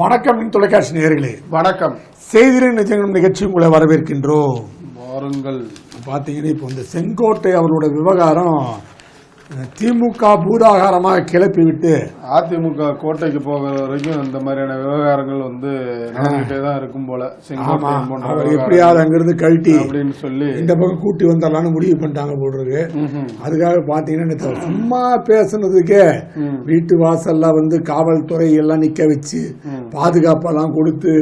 வணக்கம் தொலைக்காட்சி நேயர்களே, வணக்கம். செய்திகளின் நிஜங்களும் நிகழ்ச்சி உங்களை வரவேற்கின்றோம். வாருங்கள். பார்த்தீங்கன்னா இப்போ இந்த செங்கோட்டை அவர்களோட விவகாரம் திமுக பூதாகாரமாக கிளப்பி விட்டு அதிமுக கோட்டைக்கு போகிற வரைக்கும் இந்த மாதிரியான விவகாரங்கள் நடந்துகிட்டே தான் இருக்கும் போல. அவர் எப்படியாவது அங்கிருந்து கழட்டி அப்படின்னு சொல்லி இந்த பக்கம் கூட்டி வந்தாலான்னு முடிவு பண்ணிட்டாங்க போடுறது. அதுக்காக பாத்தீங்கன்னா சும்மா பேசுனதுக்கே வீட்டு வாசல்ல காவல்துறை எல்லாம் நிக்க வச்சு பாதுகாப்பெல்லாம் கொடுத்து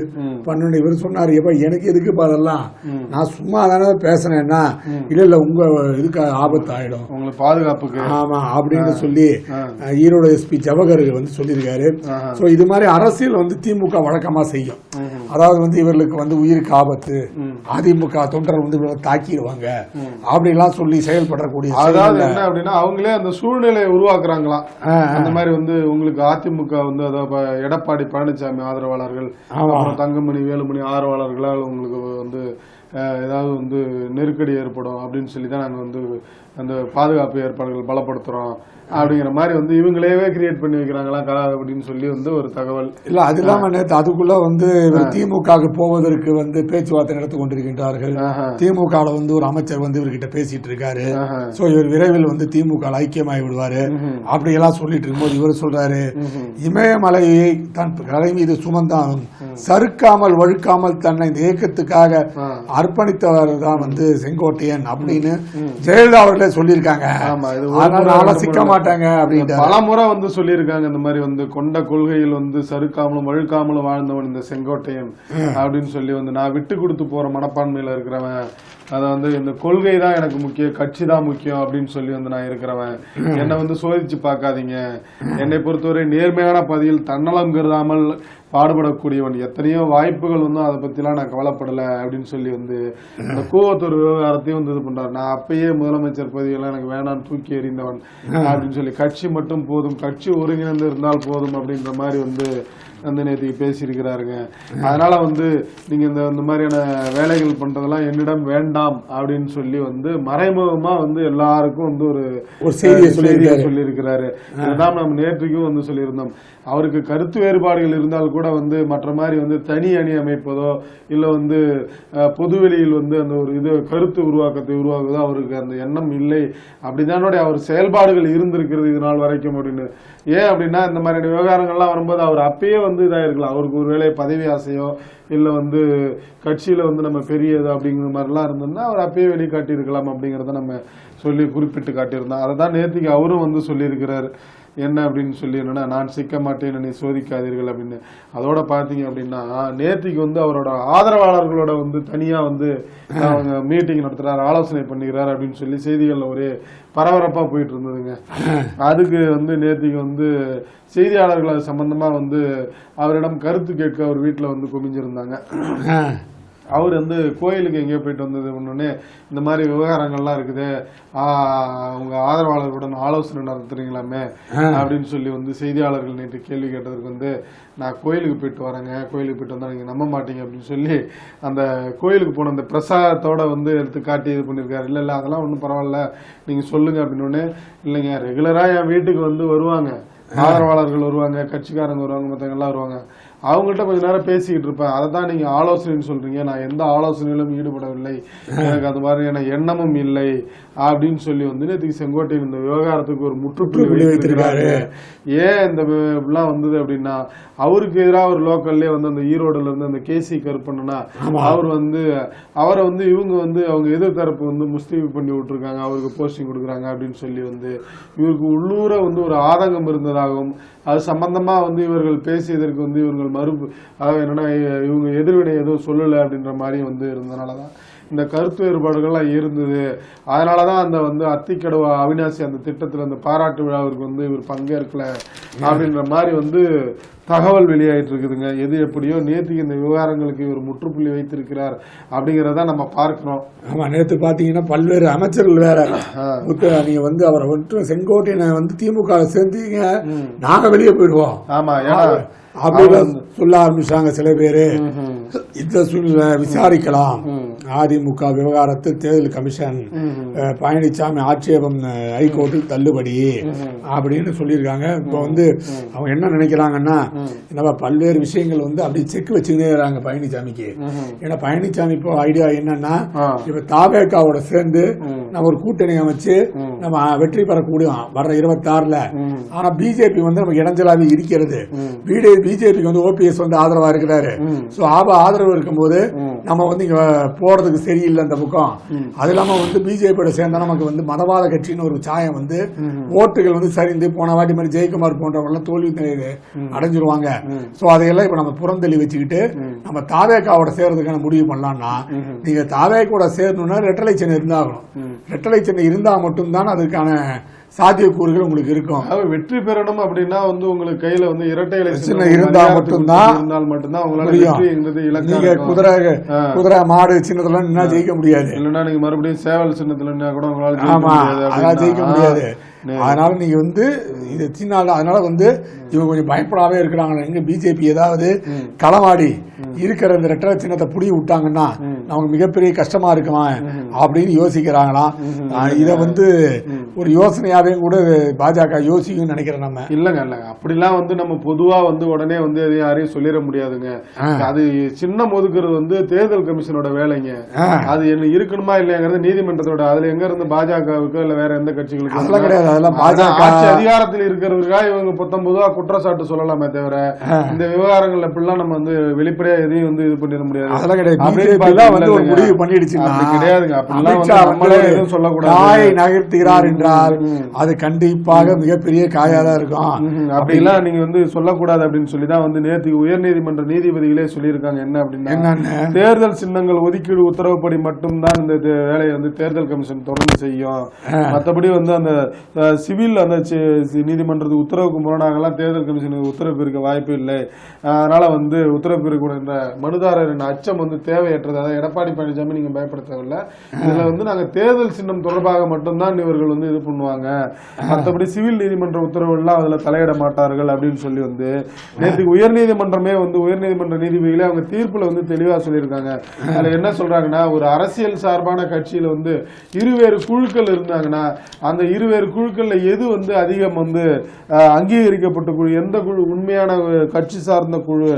பண்ணணும். இவர் சொன்னாரு, எப்ப எனக்கு எதுக்கு அதெல்லாம், நான் சும்மா தானே பேசினேன்னா இல்ல உங்க இதுக்கு ஆபத்து ஆயிடும், உங்களுக்கு பாதுகாப்புக்கு, ஆமா அப்படின்னு சொல்லி ஈரோடு எஸ்பி ஜவஹர் சொல்லியிருக்காரு. சோ இது மாதிரி அரசியல் திமுக வழக்கமா செய்யும். அதாவது இவர்களுக்கு உயிருக்கு ஆபத்து, அதிமுக தொண்டர்கள் தாக்கிடுவாங்க அப்படிலாம் சொல்லி செயல்படக்கூடிய, அதாவது என்ன அப்படின்னா அவங்களே அந்த சூழ்நிலையை உருவாக்குறாங்களாம். அந்த மாதிரி உங்களுக்கு அதிமுக எடப்பாடி பழனிசாமி ஆதரவாளர்கள், தங்கமணி வேலுமணி ஆதரவாளர்களால் உங்களுக்கு ஏதாவது நெருக்கடி ஏற்படும் அப்படின்னு சொல்லி தான் நாங்கள் அந்த பாதுகாப்பு ஏற்பாடுகள் பலப்படுத்துறோம் அப்படிங்கிற மாதிரி இவங்களே கிரியேட் பண்ணி வைக்கிறாங்களா அப்படின்னு சொல்லி ஒரு தகவல். இல்ல அது இல்லாம நேற்று அதுக்குள்ள திமுக போவதற்கு பேச்சுவார்த்தை நடத்தி கொண்டிருக்கின்றார்கள். திமுக ஒரு அமைச்சர் இவர்கிட்ட பேசிட்டு இருக்காரு. சோ இவர் விரைவில் திமுக ஐக்கியமாகி விடுவாரு அப்படி எல்லாம் சொல்லிட்டு இருக்கும்போது இவர் சொல்றாரு, இமயமலையை தன் கலை மீது சுமந்தான் சறுக்காமல் வழுக்காமல் தன்னை இந்த இயக்கத்துக்காக அர்ப்பணித்தவர் தான் செங்கோட்டையன் அப்படின்னு ஜெயலலிதா அவர்களே சொல்லியிருக்காங்க. சிக்க மாட்டாங்க அப்படின்னு பல முறை சொல்லியிருக்காங்க. இந்த மாதிரி கொண்ட கொள்கையில் சறுக்காமலும் வழுக்காமலும் வாழ்ந்தவன் இந்த செங்கோட்டையன் அப்படின்னு சொல்லி நான் விட்டு கொடுத்து போற மனப்பான்மையில இருக்கிறவன், அத இந்த கொள்கை தான் எனக்கு முக்கியம், கட்சி தான் முக்கியம் அப்படின்னு சொல்லி நான் இருக்கிறவன், என்னை சோதிச்சு பார்க்காதீங்க, என்னை பொறுத்தவரை நேர்மையான பதியில் தன்னலம் கருதாமல் பாடுபடக்கூடியவன், எத்தனையோ வாய்ப்புகள் அதை பத்திலாம் நான் கவலைப்படல அப்படின்னு சொல்லி இந்த கூவத்தூர் விவகாரத்தையும் இது பண்றாரு. நான் அப்பயே முதலமைச்சர் பதவியெல்லாம் எனக்கு வேணான்னு தூக்கி எறிந்தவன் அப்படின்னு சொல்லி, கட்சி மட்டும் போதும், கட்சி ஒருங்கிணைந்து இருந்தால் போதும் அப்படின்ற மாதிரி நேற்றுக்கு பேசியிருக்கிறாருங்க. அதனால நீங்க இந்த மாதிரியான வேலைகள் பண்றதெல்லாம் என்னிடம் வேண்டாம் அப்படின்னு சொல்லி மறைமுகமா எல்லாருக்கும் ஒரு செய்தியை சொல்லியிருக்கிறாரு. இதுதான் நம்ம நேற்றுக்கும் சொல்லியிருந்தோம். அவருக்கு கருத்து வேறுபாடுகள் இருந்தால் கூட மற்ற மாதிரி தனி அணி அமைப்பதோ இல்ல பொதுவெளியில் அந்த ஒரு கருத்து உருவாக்கத்தை உருவாக்குதோ அவருக்கு அந்த எண்ணம் இல்லை. அப்படிதானோட அவர் செயல்பாடுகள் இருந்திருக்கிறது இது நாள் வரைக்கும் அப்படின்னு. ஏன் அப்படின்னா இந்த மாதிரி விவகாரங்கள்லாம் வரும்போது அவர் அப்பயே இதா இருக்கலாம், அவருக்கு ஒரு வேளை பதவி ஆசையோ இல்ல கட்சியில நம்ம பெரியது அப்படிங்கிற மாதிரிலாம் இருந்ததுன்னா அவர் அப்பயே வெளிக்காட்டி இருக்கலாம் அப்படிங்கறத நம்ம சொல்லி குறிப்பிட்டு காட்டியிருந்தோம். அதை தான் நேற்றுக்கு அவரும் சொல்லியிருக்கிறாரு. என்ன அப்படின்னு சொல்லி, என்னன்னா நான் சிக்க மாட்டேன், என்னை சோதிக்காதீர்கள் அப்படின்னு. அதோட பாத்தீங்க அப்படின்னா நேற்றுக்கு அவரோட ஆதரவாளர்களோட தனியா அவங்க மீட்டிங் நடத்துறாரு, ஆலோசனை பண்ணிக்கிறாரு அப்படின்னு சொல்லி செய்திகள்ல ஒரே பரபரப்பா போயிட்டு இருந்ததுங்க. அதுக்கு நேற்றுக்கு செய்தியாளர்கள் அது சம்பந்தமா அவரிடம் கருத்து கேட்க அவர் வீட்டுல குமிஞ்சிருந்தாங்க. அவர் கோயிலுக்கு எங்கேயோ போயிட்டு வந்தது ஒன்னொன்னே இந்த மாதிரி விவகாரங்கள்லாம் இருக்குது, உங்க ஆதரவாளர்களுடன் ஆலோசனை நடத்துறீங்களாமே அப்படின்னு சொல்லி செய்தியாளர்கள் நேற்று கேள்வி கேட்டதற்கு நான் கோயிலுக்கு போயிட்டு வரேங்க, கோயிலுக்கு போயிட்டு வந்தா நீங்க நம்ப மாட்டீங்க அப்படின்னு சொல்லி அந்த கோயிலுக்கு போன அந்த பிரசாதத்தோட எடுத்து காட்டி இது பண்ணிருக்காரு. இல்ல அதெல்லாம் ஒன்றும் பரவாயில்ல, நீங்க சொல்லுங்க அப்படின்னு. இல்லைங்க, ரெகுலரா என் வீட்டுக்கு வருவாங்க, ஆதரவாளர்கள் வருவாங்க, கட்சிக்காரங்க வருவாங்க, மற்றவங்க எல்லாம் வருவாங்க, அவங்கள்ட்ட கொஞ்ச நேரம் பேசிக்கிட்டு இருப்பேன், அதை தான் நீங்க ஆலோசனைன்னு சொல்றீங்க, நான் எந்த ஆலோசனையிலும் ஈடுபடவில்லை, எனக்கு அது மாதிரியான எண்ணமும் இல்லை அப்படின்னு சொல்லி நேற்றுக்கு செங்கோட்டையின் இந்த விவகாரத்துக்கு ஒரு முற்றுப்புள்ளி வைத்திருக்காரு. ஏன் இந்த இப்படிலாம் வந்தது அப்படின்னா, அவருக்கு எதிராக ஒரு லோக்கல்லே அந்த ஈரோடுல இருந்து அந்த கேசி கருப்பண்ணா அவர் அவரை இவங்க அவங்க எதிர்த்தரப்பு முஸ்தீஃபு பண்ணி விட்டுருக்காங்க, அவருக்கு போஸ்டிங் கொடுக்குறாங்க அப்படின்னு சொல்லி இவருக்கு உள்ளூர ஒரு ஆதங்கம் இருந்ததாகவும், அது சம்பந்தமா இவர்கள் பேசியதற்கு இவர்கள் மறுப்பு, அதாவது என்னன்னா இவங்க எதிர்வினை எதுவும் சொல்லல அப்படின்ற மாதிரி இருந்ததுனாலதான் இந்த கருத்து வேறுபாடுகள்லாம் இருந்தது. அதனாலதான் அந்த அத்திக்கடவு அவினாசி அந்த திட்டத்தில் அந்த பாராட்டு விழாவிற்கு இவர் பங்கேற்கல அப்படின்ற மாதிரி தகவல் வெளியாயிட்டு இருக்குதுங்க. எது எப்படியோ நேற்றுக்கு இந்த விவகாரங்களுக்கு இவர் முற்றுப்புள்ளி வைத்திருக்கிறார் அப்படிங்கறத நம்ம பார்க்கிறோம். ஆமா, நேற்று பாத்தீங்கன்னா பல்வேறு அமைச்சர்கள் வேற நீங்க அவரை செங்கோட்டையனை திமுக சேர்ந்தீங்க, நாங்க வெளியே போயிடுவோம், ஆமா அப்படின்னு சொல்ல ஆரம்பிச்சாங்க சில பேரு. இந்த சூழ்நிலை விசாரிக்கலாம் அதிமுக விவகாரத்தில் தேர்தல் கமிஷன் பழனிசாமி ஆட்சேபம் ஹைகோர்ட்டில் தள்ளுபடி அப்படின்னு சொல்லியிருக்காங்க. இப்போ வந்து அவங்க என்ன நினைக்கிறாங்கன்னா, என்ன பல்வேறு விஷயங்கள் வந்து அப்படி செக் வச்சுக்கிட்டே இருக்காங்க பழனிசாமிக்கு. ஏன்னா பழனிசாமி இப்போ ஐடியா என்னன்னா, இப்ப தாவேகாவோட சேர்ந்து நம்ம ஒரு கூட்டணி அமைச்சு நம்ம வெற்றி பெறக்கூடிய வர்ற 26ல. ஆனா பிஜேபி வந்து நமக்கு இடைஞ்சலாவே இருக்கிறது. பிஜேபிக்கு வந்து ஓபிஎஸ் வந்து ஆதரவா இருக்கிறாரு. சோ ஆதரவு இருக்கும்போது நம்ம வந்து இங்க போறதுக்கு சரியில்லை அந்த பக்கம். அது இல்லாம வந்து பிஜேபியோட சேர்ந்தா நமக்கு வந்து மதவாத கட்சின்னு ஒரு சாயம் வந்து ஓட்டுகள் வந்து சரிந்து போன வாட்டி மாதிரி ஜெயக்குமார் போன்றவங்க தோல்வி அடைஞ்சிருவாங்க. சோ அதையெல்லாம் இப்ப நம்ம புறந்தள்ளி வச்சுக்கிட்டு நம்ம தாவேகாவோட சேர்றதுக்கான முடிவு பண்ணலாம்னா, நீங்க தாவேகாவோட சேரணும்னா ரெட்டலை சின்னம் இருந்தாகணும். ரெட்டலை சின்னம் இருந்தா மட்டும்தான் அதுக்கான சாத்தியக்கூறுகள் உங்களுக்கு இருக்கும். வெற்றி பெறணும் அப்படின்னா வந்து உங்களுக்கு கையில வந்து இரட்டை இலை சின்னம் இருந்தா மட்டும்தான் நீங்க குதிரை மாடு சின்னத்துல நின்னா ஜெயிக்க முடியாது. இல்லைன்னா நீங்க மறுபடியும் சேவல் சின்னத்துல நின்னா கூட உங்களால ஜெயிக்க முடியாது. அதனால நீங்க வந்து இது சின்ன, அதனால வந்து இவங்க கொஞ்சம் பயப்படாவே இருக்கிறாங்க. எங்க பிஜேபி ஏதாவது களமாடி இருக்கிற இந்த ரெட்டை சின்னத்தை புடி விட்டாங்கன்னா நமக்கு மிகப்பெரிய கஷ்டமா இருக்குமா அப்படின்னு யோசிக்கிறாங்களாம். இத வந்து ஒரு யோசனையாவே கூட பாஜக யோசிக்கும் நினைக்கிறேன். நம்ம இல்லங்க அப்படிலாம் வந்து நம்ம பொதுவா வந்து உடனே வந்து யாரையும் சொல்லிட முடியாதுங்க. அது சின்னம் ஒதுக்குறது வந்து தேர்தல் கமிஷனோட வேலைங்க. அது என்ன இருக்கணுமா இல்லையாங்கிறது நீதிமன்றத்தோட. அதுல எங்க இருந்து பாஜகவுக்கு இல்ல வேற எந்த கட்சிகளுக்கு அதெல்லாம் கிடையாது. அதெல்லாம் பாஜக ஆட்சி அதிகாரத்தில் இருக்கிறவர்களா இவங்க 19 குற்றச்சாட்டு சொல்லலாமே தவிர இந்த விவகாரங்கள் எப்படிலாம் நம்ம வந்து வெளிப்படையா எதையும் வந்து இது பண்ணிட முடியாது. அதெல்லாம் கிடையாது. வந்து ஒரு முடிவு பண்ணிடுச்சுன்னா கிடையாதுங்க. அப்படிலாம் சொல்லக்கூடாது. நகர்த்துகிறார் என்றால் அது கண்டிப்பாக மிகப்பெரிய காயாதான் இருக்கும். அப்படிலாம் நீங்க வந்து சொல்லக்கூடாது அப்படின்னு சொல்லிதான் வந்து நேற்று உயர்நீதிமன்ற நீதிபதிகளே சொல்லியிருக்காங்க. என்ன அப்படின்னா, தேர்தல் சின்னங்கள் ஒதுக்கீடு உத்தரவுப்படி மட்டும்தான் இந்த வேலையை வந்து தேர்தல் கமிஷன் தொடர்ந்து செய்யும். மற்றபடி வந்து அந்த சிவில் அந்த நீதிமன்றத்துக்கு உத்தரவுக்கு முரணாகலாம் தேர்தல் கமிஷனுக்கு உத்தரவு இருக்க வாய்ப்பு இல்லை. அதனால வந்து உத்தரவு இருக்க மனுதாரரின் அச்சம் வந்து தேவையற்றது. அதாவது எடப்பாடி பழனிசாமி நீங்க பயப்பட தேவையில்லை. இதுல வந்து நாங்க தேர்தல் சின்னம் தொடர்பாக மட்டும்தான் இவர்கள் வந்து இது பண்ணுவாங்க. மற்றபடி சிவில் நீதிமன்ற உத்தரவுலாம் அதுல தலையிட மாட்டார்கள் அப்படின்னு சொல்லி வந்து நேற்றுக்கு உயர்நீதிமன்றமே வந்து உயர்நீதிமன்ற நீதிபதிகளே அவங்க தீர்ப்புல வந்து தெளிவா சொல்லியிருக்காங்க. அதுல என்ன சொல்றாங்கன்னா, ஒரு அரசியல் சார்பான கட்சியில வந்து இருவேறு குழுக்கள் இருந்தாங்கன்னா அந்த இருவேறு குழுக்கள்ல எது வந்து அதிகம் வந்து அங்கீகரிக்கப்பட்ட குழு, எந்த குழு உண்மையான கட்சி சார்ந்த குழு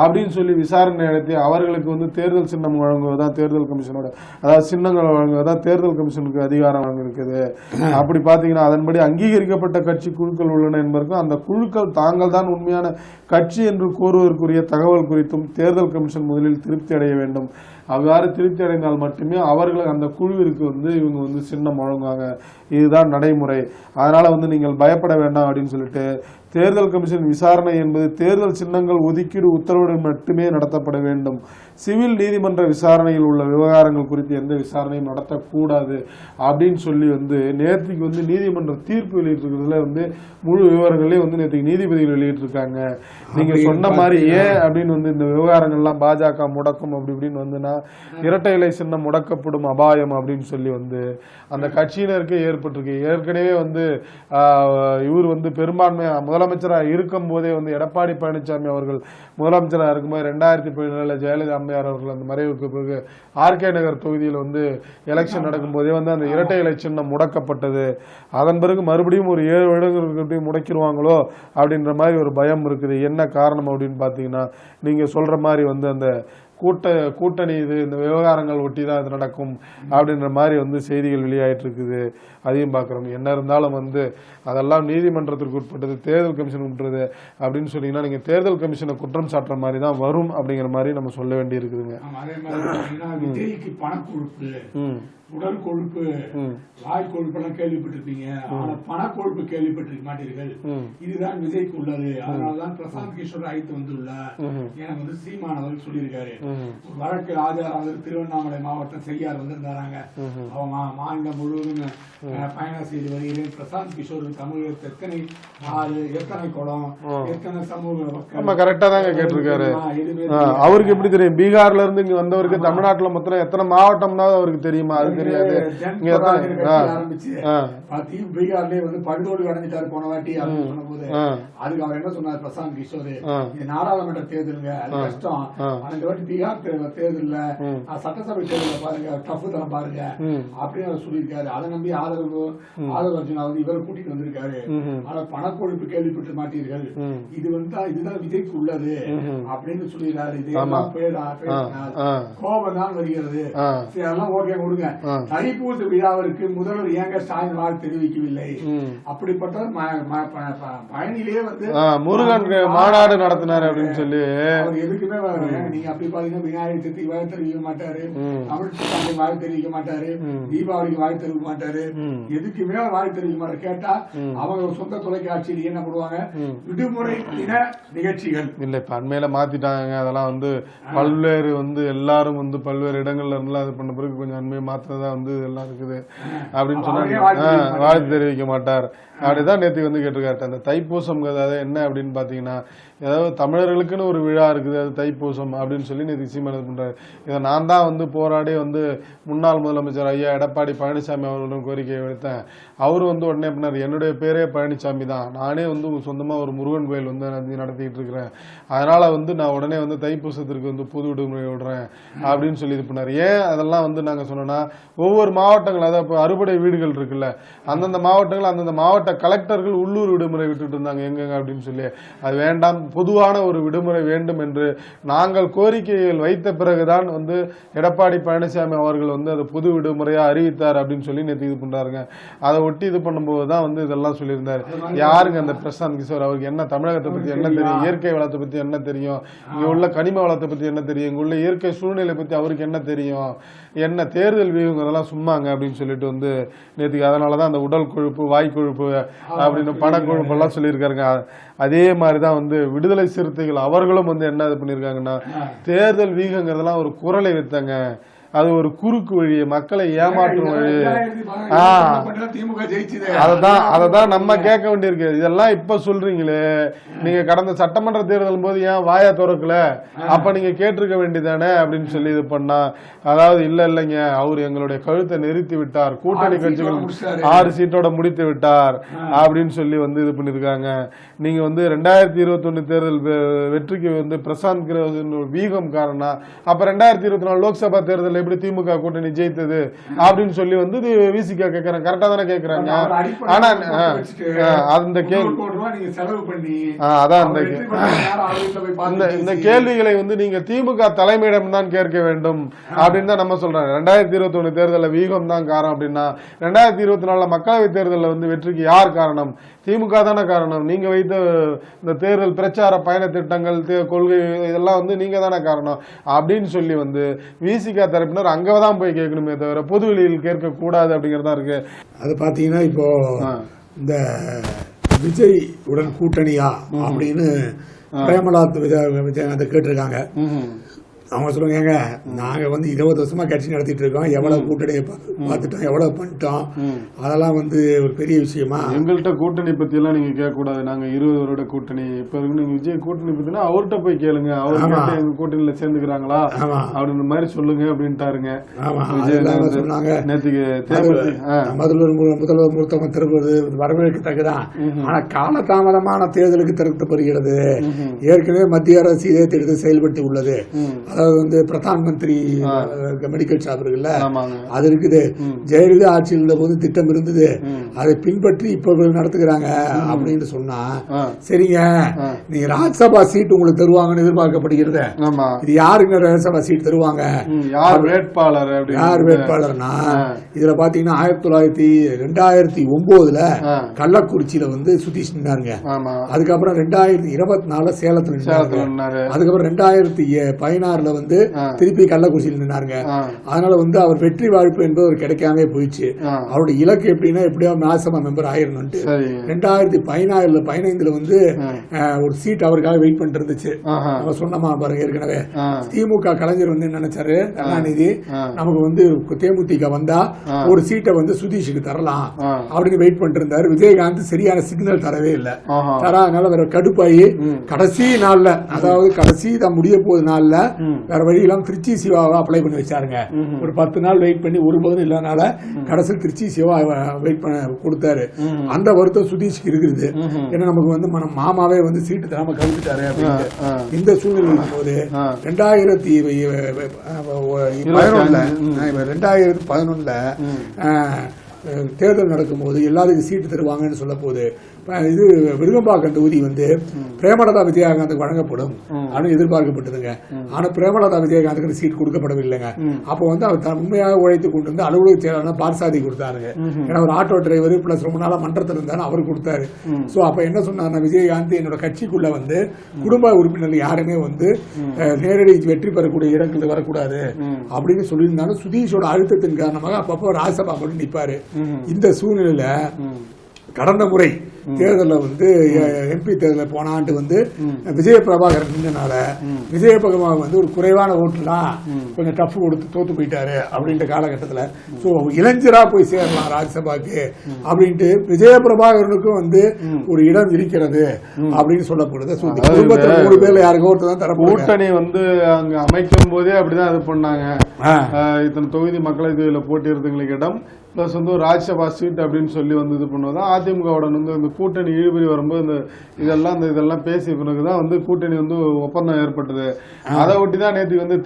அப்படின்னு சொல்லி விசாரணை நடத்தி அவர்களுக்கு வந்து தேர்தல் சின்னம் வழங்குவதுதான் தேர்தல் கமிஷனோட, அதாவது சின்னங்கள் வழங்குவதுதான் தேர்தல் கமிஷனுக்கு அதிகாரம் வழங்கிருக்குது. அப்படி பாத்தீங்கன்னா அதன்படி அங்கீகரிக்கப்பட்ட கட்சி குழுக்கள் உள்ளன என்பதற்கும் அந்த குழுக்கள் தாங்கள் தான் உண்மையான கட்சி என்று கோருவதற்குரிய தகவல் குறித்தும் தேர்தல் கமிஷன் முதலில் திருப்தி அடைய வேண்டும். அவ்வாறு திருப்தி அடைந்தால் மட்டுமே அவர்கள் அந்த குழுவிற்கு வந்து இவங்க வந்து சின்னம் வழங்குவாங்க. இதுதான் நடைமுறை. அதனால வந்து நீங்கள் பயப்பட வேண்டாம் அப்படின்னு சொல்லிட்டு தேர்தல் கமிஷன் விசாரணை என்பது தேர்தல் சின்னங்கள் ஒதுக்கீடு உத்தரவுடன் மட்டுமே நடத்தப்பட வேண்டும். சிவில் நீதிமன்ற விசாரணையில் உள்ள விவகாரங்கள் குறித்து எந்த விசாரணையும் நடத்தக்கூடாது அப்படின்னு சொல்லி வந்து நேற்றுக்கு வந்து நீதிமன்ற தீர்ப்பு வெளியிட்டிருக்கிறதுல வந்து முழு விவரங்களையும் வந்து நேற்றுக்கு நீதிபதிகள் வெளியிட்டிருக்காங்க. நீங்க சொன்ன மாதிரி ஏன் அப்படின்னு வந்து இந்த விவகாரங்கள்லாம் பாஜக முடக்கும் அப்படி இப்படின்னு வந்துன்னா இரட்டை இலை சின்னம் முடக்கப்படும் அபாயம் அப்படின்னு சொல்லி வந்து அந்த கட்சியினருக்கே ஏற்பட்டிருக்கு. ஏற்கனவே வந்து இவர் வந்து பெரும்பான்மையா முதலமைச்சராக இருக்கும் போதே வந்து எடப்பாடி பழனிசாமி அவர்கள் முதலமைச்சராக இருக்கும்போது 2017 ஜெயலலிதா அம்மையார் அவர்கள் அந்த மறைவுக்கு பிறகு ஆர்கே நகர் தொகுதியில் வந்து எலெக்ஷன் நடக்கும் போதே வந்து அந்த இரட்டை இலை சின்னம் முடக்கப்பட்டது. அதன் பிறகு மறுபடியும் ஒரு 7 வருடங்களுக்கு முடக்கிடுவாங்களோ அப்படின்ற மாதிரி ஒரு பயம் இருக்குது. என்ன காரணம் அப்படின்னு பாத்தீங்கன்னா, நீங்க சொல்ற மாதிரி வந்து அந்த கூட்டணி இது இந்த விவகாரங்கள் ஒட்டி தான் இது நடக்கும் அப்படின்ற மாதிரி வந்து செய்திகள் வெளியாயிட்டு இருக்குது. அதையும் பார்க்குறோம். என்ன இருந்தாலும் வந்து அதெல்லாம் நீதிமன்றத்திற்கு உட்பட்டது, தேர்தல் கமிஷன் உட்பட்டது அப்படின்னு சொன்னீங்கன்னா நீங்கள் தேர்தல் கமிஷனை குற்றம் சாட்டுற மாதிரி தான் வரும் அப்படிங்கிற மாதிரி நம்ம சொல்ல வேண்டி இருக்குதுங்க. விஜய்க்கு பணக்கொழுப்பு, உடல் கொழுப்பு, வாய் கொழுப்பு எல்லாம் கேள்விப்பட்டிருப்பீங்க. ஆனா பணக்கொழுப்பு கேள்விப்பட்டிருக்க மாட்டீர்கள். இதுதான் விஜய்க்கு உள்ளது. அதனாலதான் பிரசாந்த் கிஷோர் அழைத்து வந்துள்ளார் என வந்து சீமானவர் சொல்லியிருக்காரு. ஒரு வழக்கு ஆஜராக திருவண்ணாமலை மாவட்டம் செய்யார் வந்திருந்தாராங்க. அவங்க மாநிலம் முழுவதும் பயணம் செய்து வருகிறேன். பிரசாந்த் கிஷோர் தமிழகத்தில் எத்தனை ஆறு, எத்தனை குளம், எத்தனை சமூக மக்கள் கரெக்டா தாங்க கேட்டிருக்காரு. அவருக்கு எப்படி தெரியும்? பீகார்ல இருந்து இங்க வந்தவருக்கு தமிழ்நாட்டுல மொத்தம் எத்தனை மாவட்டம்னா அவருக்கு தெரியுமா? அது தெரியாது. ஆரம்பிச்சு பீகார்லயே வந்து படுதோடு அடைஞ்சிட்டாரு போன வாட்டி அப்படின்னு சொன்ன போது அதுக்கு அவர் என்ன சொன்னார் பிரசாந்த் கிஷோர், நாடாளுமன்ற தேர்தலுங்க அது கஷ்டம், அந்த வாட்டி பீகார் தேர்தல்ல சட்டசபை தேர்தல பாருங்க டஃப் தரம் பாருங்க அப்படின்னு அவர் சொல்லியிருக்காரு. அதை நம்பி ஆதரவு அர்ஜுனா வந்து இவரை கூட்டிட்டு வந்திருக்காரு. ஆனா பணக்கொழுப்பு கேள்விப்பட்டு மாட்டீர்கள், இது வந்து இதுதான் விஜய்க்கு உள்ளது அப்படின்னு சொல்லிடுறாரு. இதெல்லாம் கோபம் தான் வருகிறது. அதெல்லாம் ஓகே கொடுங்க. தைப்பூச விழாவிற்கு முதல்வர் ஏங்க ஸ்டாலின் வாழ்த்து தெரிவிக்கவில்லை? அப்படிப்பட்ட பயணிலேயே வந்து முருகன் மாநாடு நடத்தினார் அப்படின்னு சொல்லி அவர் எதுக்குமே நீங்க அப்படி பாத்தீங்கன்னா விநாயகர் சதுர்த்திக்கு வாழ்த்து தெரிவிக்க மாட்டாரு, தமிழ் புத்தாண்டுக்கு வாழ்த்து தெரிவிக்க மாட்டாரு, தீபாவளிக்கு வாழ்த்து தெரிவிக்க மாட்டாரு, எதுக்குமே வாழ்த்து தெரிவிக்க மாட்டாரு. கேட்டா அவங்க சொந்த தொலைக்காட்சியில் என்ன பண்ணுவாங்க, விடுமுறை தின நிகழ்ச்சிகள் இல்ல இப்ப அண்மையில மாத்திட்டாங்க. அதெல்லாம் வந்து பல்வேறு வந்து எல்லாரும் வந்து பல்வேறு இடங்கள்ல இருந்தெல்லாம் இது பண்ண பிறகு கொஞ்சம் அண்மையை மாத்தினதா வந்து எல்லாம் இருக்குது அப்படின்னு சொன்னாங்க. வாழ்த்து தெரிவிக்க மாட்டார் அப்படிதான் நேற்று வந்து கேட்டிருக்காரு. அந்த தைப்பூசம் அதாவது என்ன அப்படின்னு பாத்தீங்கன்னா, ஏதாவது தமிழர்களுக்குன்னு ஒரு விழா இருக்குது, அது தைப்பூசம் அப்படின்னு சொல்லி நேற்று சீமான் இது பண்றாரு. இதை நான் தான் வந்து போராடி வந்து முன்னாள் முதலமைச்சர் ஐயா எடப்பாடி பழனிசாமி அவர்களிடம் கோரிக்கையை வைத்தேன். அவரு வந்து உடனே பண்ணார், என்னுடைய பேரே பழனிசாமி தான், நானே வந்து சொந்தமா ஒரு முருகன் கோயில் வந்து நடத்திட்டு இருக்கிறேன், அதனால வந்து நான் உடனே வந்து தைப்பூசத்திற்கு வந்து பொது விடுமுறை விடுறேன் அப்படின்னு சொல்லி இது பண்ணார். ஏன் அதெல்லாம் வந்து நாங்க சொன்னோம்னா, ஒவ்வொரு மாவட்டங்கள் அதாவது அறுபடை வீடுகள் இருக்குல்ல, அந்தந்த மாவட்டங்கள் அந்தந்த மாவட்ட கலெக்டர்கள் உள்ளூர் விடுமுறை விட்டுட்டு இருந்தாங்க எங்கெங்க அப்படின்னு சொல்லி. அது வேண்டாம், பொதுவான ஒரு விடுமுறை வேண்டும் என்று நாங்கள் கோரிக்கைகள் வைத்த பிறகுதான் வந்து எடப்பாடி பழனிசாமி அவர்கள் வந்து அதை பொது விடுமுறையா அறிவித்தார் அப்படின்னு சொல்லி நேற்று இது பண்றாருங்க. அதை ஒட்டி இது பண்ணும்போதுதான் வந்து இதெல்லாம் சொல்லியிருந்தாரு. யாருங்க அந்த பிரசாந்த் கிஷோர்? அவருக்கு என்ன தமிழகத்தை பத்தி என்ன தெரியும், இயற்கை வளத்தை பத்தி என்ன தெரியும், இங்க உள்ள கனிம வளத்தை பத்தி என்ன தெரியும், இங்க உள்ள இயற்கை சூழ்நிலை பத்தி அவருக்கு என்ன தெரியும், என்ன தேர்தல் வியூகங்கள்லாம் சும்மாங்க அப்படின்னு சொல்லிட்டு வந்து நேற்றுக்கு அதனாலதான் அந்த உடல் கொழுப்பு, வாய் கொழுப்பு அப்படின்னு பணக்கொழுப்பு எல்லாம் சொல்லியிருக்காருங்க. அதே மாதிரிதான் வந்து விடுதலை சிறுத்தைகள் அவர்களும் வந்து என்ன இது பண்ணிருக்காங்கன்னா, தேர்தல் வீகங்கிறதெல்லாம் ஒரு குரலை வைத்தாங்க, அது ஒரு குறுக்கு வழி, மக்களை ஏமாற்றும் வழி. அததான் நம்ம கேட்க வேண்டியிருக்கு. இதெல்லாம் இப்ப சொல்றீங்களே, நீங்க கடந்த சட்டமன்ற தேர்தல் போது ஏன் வாயா திறக்கல, அப்ப நீங்க கேட்டிருக்க வேண்டியதானே அப்படின்னு சொல்லி இது பண்ணா, அதாவது இல்லைங்க அவரு எங்களுடைய கழுத்தை நிறுத்தி விட்டார், கூட்டணி கட்சிகள் 6 சீட்டோட முடித்து விட்டார் அப்படின்னு சொல்லி வந்து இது பண்ணிருக்காங்க. நீங்க வந்து 2021 தேர்தல் வெற்றிக்கு வந்து பிரசாந்த் வீகம் காரணம், அப்ப 2024 லோக்சபா தேர்தல் எப்படி திமுக கூட்டணி ஜெயித்தது அப்படின்னு சொல்லி வந்து விசிக கேக்குறாங்க. கரெக்டா தானே கேக்குறாங்க. ஆனா அந்த இந்த கேள்விகளை வந்து நீங்க திமுக தலைமையிடம் தான் கேட்க வேண்டும் அப்படின்னு தான் நம்ம சொல்றாங்க. 2021 தேர்தலில் வீகம் தான் காரணம் அப்படின்னா, 2024 மக்களவை தேர்தலில் வந்து வெற்றிக்கு யார் காரணம்? திமுக தானே காரணம். நீங்க வைத்த இந்த தேர்தல் பிரச்சார பயண திட்டங்கள், கொள்கை இதெல்லாம் வந்து நீங்க தானே காரணம் அப்படின்னு சொல்லி வந்து விசிக தரப்பினர் அங்கதான் போய் கேட்கணுமே தவிர பொது வெளியில் கேட்க கூடாது அப்படிங்கறதா இருக்கு. அது பாத்தீங்கன்னா இப்போ இந்த விஜய் உடன் கூட்டணியா அப்படின்னு பிரேமலாத் விஜயகாந்த் கேட்டிருக்காங்க. அவங்க சொல்லுங்க, நாங்க வந்து 20 வருஷமா கட்சி நடத்திட்டு இருக்கோம், எவ்வளவு கூட்டணியை பார்த்துட்டோம், எவ்வளவு பண்ணிட்டோம், அதெல்லாம் வந்து ஒரு பெரிய விஷயமா? எங்கள்கிட்ட கூட்டணி பத்தி எல்லாம் நீங்க கேட்க கூடாது, நாங்க 20 வருட கூட்டணி. இப்ப நீங்க விஜய் கூட்டணி பத்தினா அவர்கிட்ட போய் கேளுங்க, அவர் எங்க கூட்டணியில சேர்ந்துக்கிறாங்களா அப்படின்ற மாதிரி சொல்லுங்க அப்படின்ட்டாருங்க. சொன்னாங்க நேற்றுக்கு முதல்வர் மூர்த்தம் திருப்பது வரவேற்கத்தக்கதான், ஆனா காலதாமதமான தேர்தலுக்கு திறக்கப்படுகிறது. ஏற்கனவே மத்திய அரசு இதே திட்டத்தை செயல்பட்டு உள்ளது. அதாவது வந்து பிரதான் மந்திரி மெடிக்கல் ஷாப் இருக்குல்ல, அது இருக்குது. ஜெயலலிதா ஆட்சியில் இருந்த போது திட்டம் இருந்தது, அதை பின்பற்றி இப்ப நடத்துகிறாங்க அப்படின்னு சொன்னா, சரிங்க நீங்க ராஜ்யசபா சீட் உங்களுக்கு தருவாங்கன்னு எதிர்பார்க்கப்படுகிறது. இது யாருங்க ராஜ்யசபா சீட் தருவாங்க? யார் வேட்பாளர்? யார் வேட்பாளர்னா இதுல பாத்தீங்கன்னா 2009 கள்ளக்குறிச்சியில வந்து சுதீஷ் நின்னாருங்க. அதுக்கப்புறம் 2024 சேலத்துல நின்னாரு. அதுக்கப்புறம் 2016 தேர்தலில் வந்து திருப்பி கள்ளக்குறிச்சியில் நின்னாருங்க. அதனால வந்து அவர் வெற்றி வாய்ப்பு என்பது ஒரு கிடைக்காம போயிடுச்சு. அவருடைய இலக்கு எப்படின்னா எப்படியோ ராஜ்யசபா மெம்பர் ஆயிரணும்ட்டு 2015 வந்து ஒரு சீட் அவருக்காக வெயிட் பண்ணிட்டு இருந்துச்சு. நம்ம சொன்னமா பாருங்க ஏற்கனவே திமுக கலைஞர் வந்து என்ன நினைச்சாரு, கருணாநிதி நமக்கு வந்து தேமுதிக வந்தா ஒரு சீட்டை வந்து சுதீஷுக்கு தரலாம் அப்படின்னு வெயிட் பண்ணிட்டு இருந்தாரு. விஜயகாந்த் சரியான சிக்னல் தரவே இல்லை. தராதனால வேற கடுப்பாயி கடைசி நாள்ல, அதாவது கடைசி தான் முடிய போகுது நாள்ல வேற வழி இல்லாம திருச்சி சிவாவை அப்ளை பண்ணி வச்சாருங்க. ஒரு 10 நாள் வெயிட் பண்ணி ஒரு பதிலும் இல்லாதனால கடைசியில் திருச்சி சிவா வெயிட் பண்ண கொடுத்தாரு. அந்த வருத்தம் சுதீஷ்க்கு இருக்குது. ஏன்னா நமக்கு வந்து மாமாவே வந்து சீட்டு தராம கவிழ்த்துட்டாரு அப்படின்னு. இந்த சூழ்நிலை போது 2011 தேர்தல் நடக்கும்போது எல்லாருக்கும் சீட்டு தருவாங்கன்னு சொல்ல போது இது விருகம்பாக்கம் தொகுதி வந்து பிரேமலதா விஜயகாந்துக்கு வழங்கப்படும் அப்படின்னு எதிர்பார்க்கப்பட்டதுங்க. ஆனா பிரேமலதா விஜயகாந்துக்கு சீட் கொடுக்கப்படவில்லைங்க. அப்போ வந்து அவர் உண்மையாக உழைத்து கொண்டு வந்து அலுவலக செயலாளர் பார்சாதி கொடுத்தாருங்க. ஏன்னா ஒரு ஆட்டோ டிரைவர் பிளஸ் ரொம்ப நாளா மன்றத்தில் இருந்தாலும் அவர் கொடுத்தாரு. சோ அப்ப என்ன சொன்னார்னா, விஜயகாந்த் என்னோட கட்சிக்குள்ள வந்து குடும்ப உறுப்பினர்கள் யாருமே வந்து நேரடி வெற்றி பெறக்கூடிய இடங்களுக்கு வரக்கூடாது அப்படின்னு சொல்லியிருந்தாலும் சுதீஷோட அழுத்தத்தின் காரணமாக அப்பப்போ ராஜ்யசபா மட்டும் நிற்பாரு. இந்த சூழ்நிலையில கடந்த முறை தேர்தலில் வந்து எம்பி தேர்தலில் போன ஆண்டு வந்து விஜய பிரபாகரன் நின்றனால விஜய பிரபாகரன் வந்து ஒரு குறைவான ஓட்டுலாம் கொஞ்சம் டஃப் கொடுத்து தோத்து போயிட்டாரு அப்படின்ற காலகட்டத்தில் ஸோ இளைஞரா போய் சேரலாம் ராஜ்யசபாக்கு அப்படின்ட்டு விஜய பிரபாகரனுக்கும் வந்து ஒரு இடம் இருக்கிறது அப்படின்னு சொல்லப்படுது. குடும்பத்தில் 3 பேர்ல யாருக்கோ ஒருத்தர் தான் தர கூட்டணி வந்து அங்க அமைக்கும் போதே அப்படிதான் இது பண்ணாங்க. இத்தனை தொகுதி மக்களவை தொகுதியில் போட்டியிடுறதுங்களுக்கு இடம் பிளஸ் வந்து ஒரு ராஜ்யசபா சீட் அப்படின்னு சொல்லி வந்து இது பண்ணுவதுதான் அதிமுகவுடன் வந்து இந்த கூட்டணி இழுபறி வரும்போது இதெல்லாம் பேசிய பிறகுதான் வந்து கூட்டணி வந்து ஒப்பந்தம் ஏற்பட்டது. அதை ஒட்டி தான் நேற்று வந்து